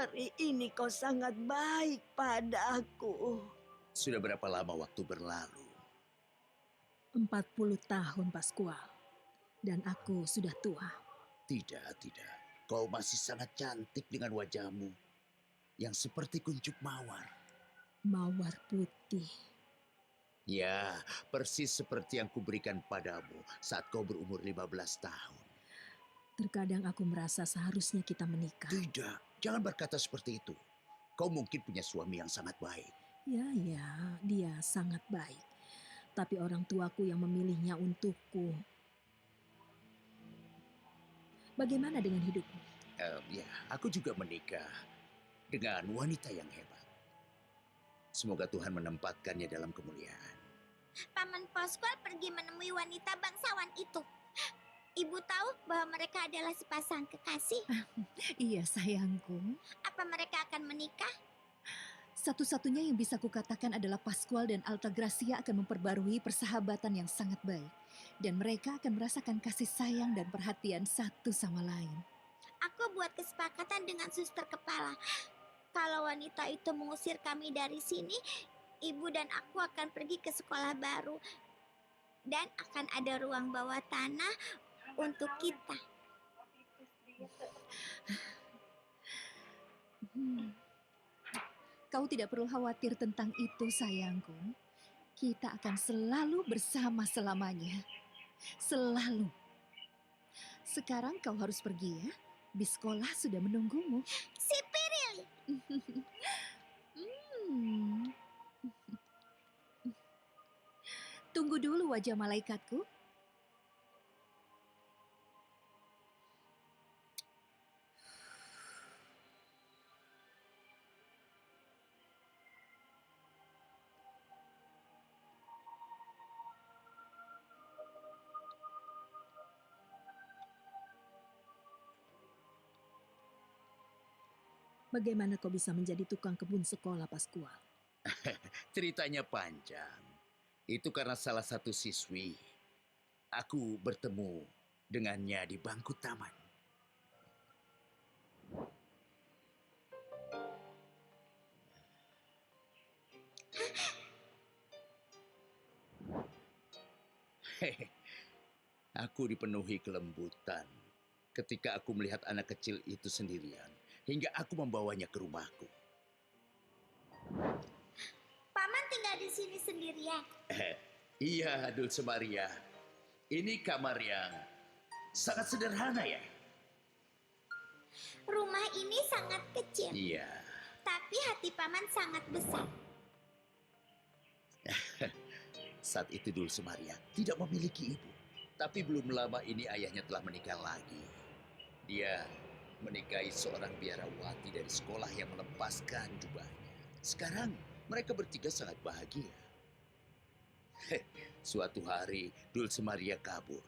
hari ini kau sangat baik padaku. Sudah berapa lama waktu berlalu? 40 tahun, Pascual. Dan aku sudah tua. Tidak. Kau masih sangat cantik dengan wajahmu yang seperti kuncup mawar. Mawar putih. Ya, persis seperti yang kuberikan padamu saat kau berumur 15 tahun. Terkadang aku merasa seharusnya kita menikah. Tidak, jangan berkata seperti itu. Kau mungkin punya suami yang sangat baik. Ya, dia sangat baik. Tapi orang tuaku yang memilihnya untukku. Bagaimana dengan hidupmu? Ya, aku juga menikah dengan wanita yang hebat. Semoga Tuhan menempatkannya dalam kemuliaan. Paman Pascual pergi menemui wanita bangsawan itu. Ibu tahu bahwa mereka adalah sepasang kekasih. Iya, sayangku. Apa mereka akan menikah? Satu-satunya yang bisa kukatakan adalah Pascual dan Altagracia akan memperbarui persahabatan yang sangat baik. Dan mereka akan merasakan kasih sayang dan perhatian satu sama lain. Aku buat kesepakatan dengan suster kepala. Kalau wanita itu mengusir kami dari sini, ibu dan aku akan pergi ke sekolah baru. Dan akan ada ruang bawah tanah untuk kita. Kau tidak perlu khawatir tentang itu, sayangku. Kita akan selalu bersama selamanya. Selalu. Sekarang kau harus pergi ya. Bis sekolah sudah menunggumu. Si Pirili! Tunggu dulu wajah malaikatku. Bagaimana kau bisa menjadi tukang kebun sekolah, Pascual? Ceritanya panjang. Itu karena salah satu siswi. Aku bertemu dengannya di bangku taman. Aku dipenuhi kelembutan ketika aku melihat anak kecil itu sendirian, hingga aku membawanya ke rumahku. Paman tinggal di sini sendirian. Iya, Dulce Maria. Ini kamar yang sangat sederhana ya. Rumah ini sangat kecil, Iya. tapi hati paman sangat besar. Saat itu Dulce Maria tidak memiliki ibu. Tapi belum lama ini ayahnya telah menikah lagi. Dia menikahi seorang biarawati dari sekolah yang melepaskan jubahnya. Sekarang mereka bertiga sangat bahagia. Suatu hari Dulce Maria kabur.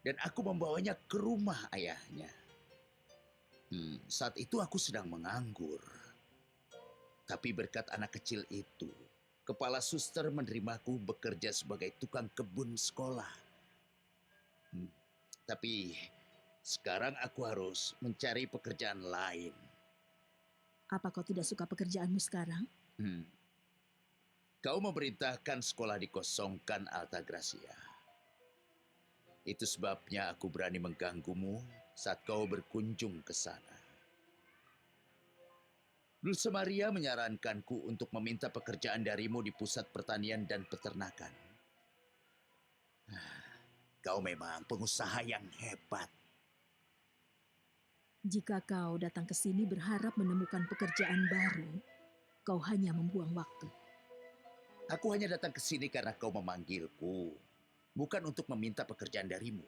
Dan aku membawanya ke rumah ayahnya. Saat itu aku sedang menganggur. Tapi berkat anak kecil itu, kepala suster menerimaku bekerja sebagai tukang kebun sekolah. Tapi sekarang aku harus mencari pekerjaan lain. Apa kau tidak suka pekerjaanmu sekarang? Kau memerintahkan sekolah dikosongkan, Altagracia. Itu sebabnya aku berani mengganggumu saat kau berkunjung ke sana. Dulce Maria menyarankanku untuk meminta pekerjaan darimu di pusat pertanian dan peternakan. Kau memang pengusaha yang hebat. Jika kau datang ke sini berharap menemukan pekerjaan baru, kau hanya membuang waktu. Aku hanya datang ke sini karena kau memanggilku, bukan untuk meminta pekerjaan darimu.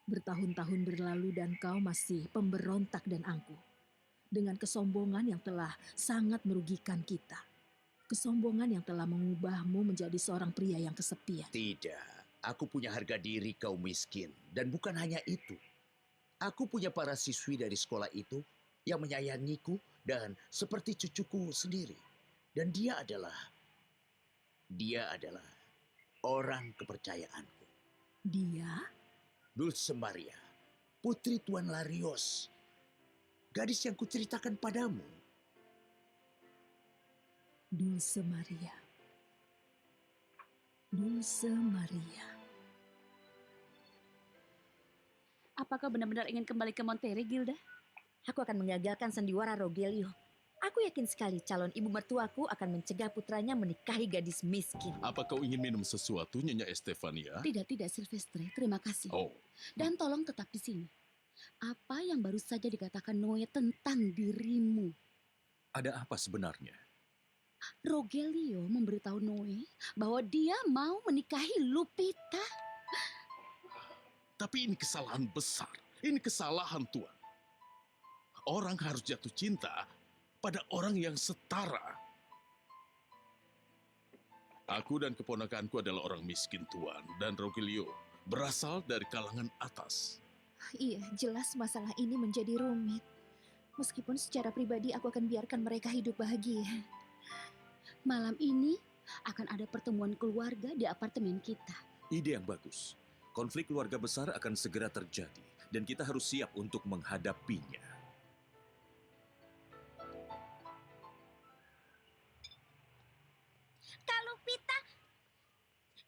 Bertahun-tahun berlalu dan kau masih pemberontak dan angkuh. Dengan kesombongan yang telah sangat merugikan kita. Kesombongan yang telah mengubahmu menjadi seorang pria yang kesepian. Tidak, aku punya harga diri kaum miskin. Dan bukan hanya itu. Aku punya para siswi dari sekolah itu yang menyayangiku dan seperti cucuku sendiri. Dan dia adalah orang kepercayaanku. Dia? Dulce Maria, putri Tuan Larios. gadis yang kuceritakan padamu. Dulce Maria. Dulce Maria. Apakah benar-benar ingin kembali ke Monterey, Gilda? Aku akan mengagalkan sandiwara Rogelio. Aku yakin sekali calon ibu mertuaku akan mencegah putranya menikahi gadis miskin. Apa kau ingin minum sesuatu, Nyonya Estefania? Tidak, Silvestre. Terima kasih. Oh, Dan tolong tetap di sini. Apa yang baru saja dikatakan Noe tentang dirimu? ada apa sebenarnya? Rogelio memberitahu Noe bahwa dia mau menikahi Lupita. Tapi ini kesalahan besar. Ini kesalahan, Tuan. Orang harus jatuh cinta pada orang yang setara. Aku dan keponakanku adalah orang miskin, Tuan. Dan Rogelio berasal dari kalangan atas. Iya, jelas masalah ini menjadi rumit. Meskipun secara pribadi aku akan biarkan mereka hidup bahagia. Malam ini akan ada pertemuan keluarga di apartemen kita. Ide yang bagus. Konflik keluarga besar akan segera terjadi dan kita harus siap untuk menghadapinya.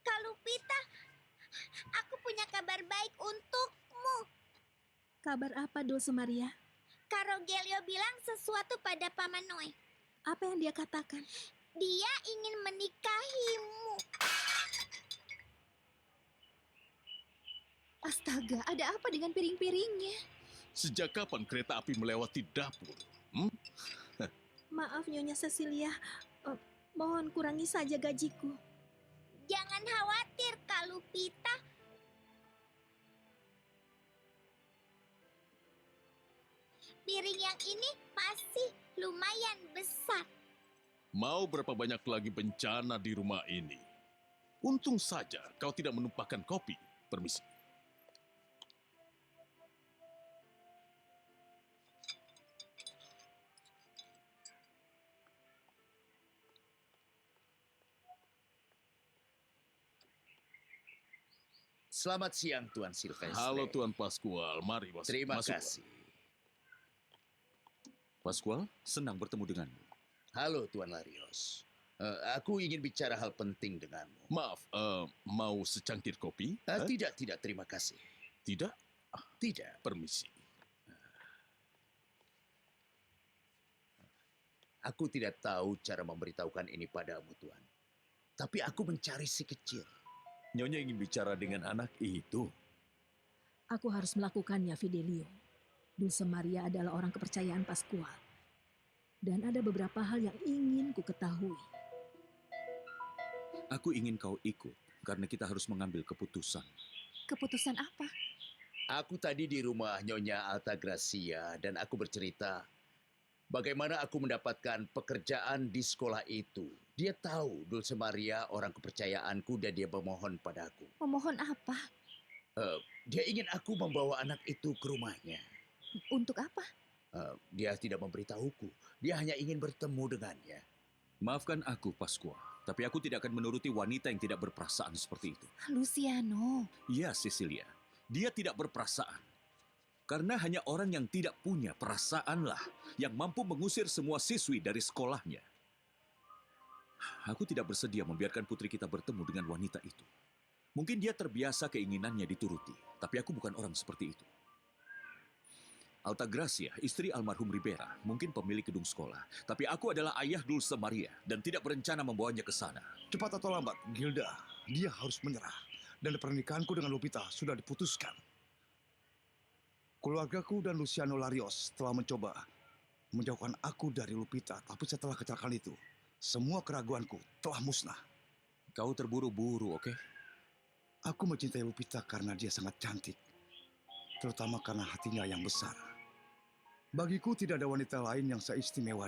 Kak Lupita, aku punya kabar baik untukmu. Kabar apa, Dulce Maria? Kak Rogelio bilang sesuatu pada Paman Noe. Apa yang dia katakan? Dia ingin menikahimu. Astaga, ada apa dengan piring-piringnya? Sejak kapan kereta api melewati dapur? Maaf, Nyonya Cecilia. Mohon kurangi saja gajiku. Jangan khawatir, Kak Lupita. Piring yang ini masih lumayan besar. Mau berapa banyak lagi bencana di rumah ini? Untung saja kau tidak menumpahkan kopi. Permisi. Selamat siang, Tuan Silvestre. Halo, Tuan Pascual. Mari masuk. Terima masuk. kasih. Pascual, senang bertemu denganmu. Halo, Tuan Larios. Aku ingin bicara hal penting denganmu. Maaf, mau secangkir kopi? Tidak, terima kasih. Tidak? Tidak. Permisi. Aku tidak tahu cara memberitahukan ini padamu, Tuan. Tapi aku mencari si kecil. Nyonya ingin bicara dengan anak itu. Aku harus melakukannya, Fidelio. Dulce Maria adalah orang kepercayaan Pascual. Dan ada beberapa hal yang ingin ku ketahui. Aku ingin kau ikut karena kita harus mengambil keputusan. Keputusan apa? Aku tadi di rumah Nyonya Altagracia dan aku bercerita bagaimana aku mendapatkan pekerjaan di sekolah itu. Dia tahu Dulce Maria orang kepercayaanku dan dia memohon padaku. Memohon apa? Dia ingin aku membawa anak itu ke rumahnya. Untuk apa? Dia tidak memberitahuku. Dia hanya ingin bertemu dengannya. Maafkan aku, Pascual. Tapi aku tidak akan menuruti wanita yang tidak berperasaan seperti itu. Luciano. Iya, Cecilia. Dia tidak berperasaan. Karena hanya orang yang tidak punya perasaanlah yang mampu mengusir semua siswi dari sekolahnya. Aku tidak bersedia membiarkan putri kita bertemu dengan wanita itu. Mungkin dia terbiasa keinginannya dituruti, tapi aku bukan orang seperti itu. Altagracia, istri almarhum Ribera, mungkin pemilik gedung sekolah. Tapi aku adalah ayah Dulce Maria dan tidak berencana membawanya ke sana. Cepat atau lambat, Gilda, dia harus menyerah. Dan pernikahanku dengan Lupita sudah diputuskan. Keluargaku dan Luciano Larios telah mencoba menjauhkan aku dari Lupita. Tapi setelah kecelakaan itu, semua keraguanku telah musnah. Kau terburu-buru, oke? Aku mencintai Lupita karena dia sangat cantik. Terutama karena hatinya yang besar. Bagiku tidak ada wanita lain yang seistimewa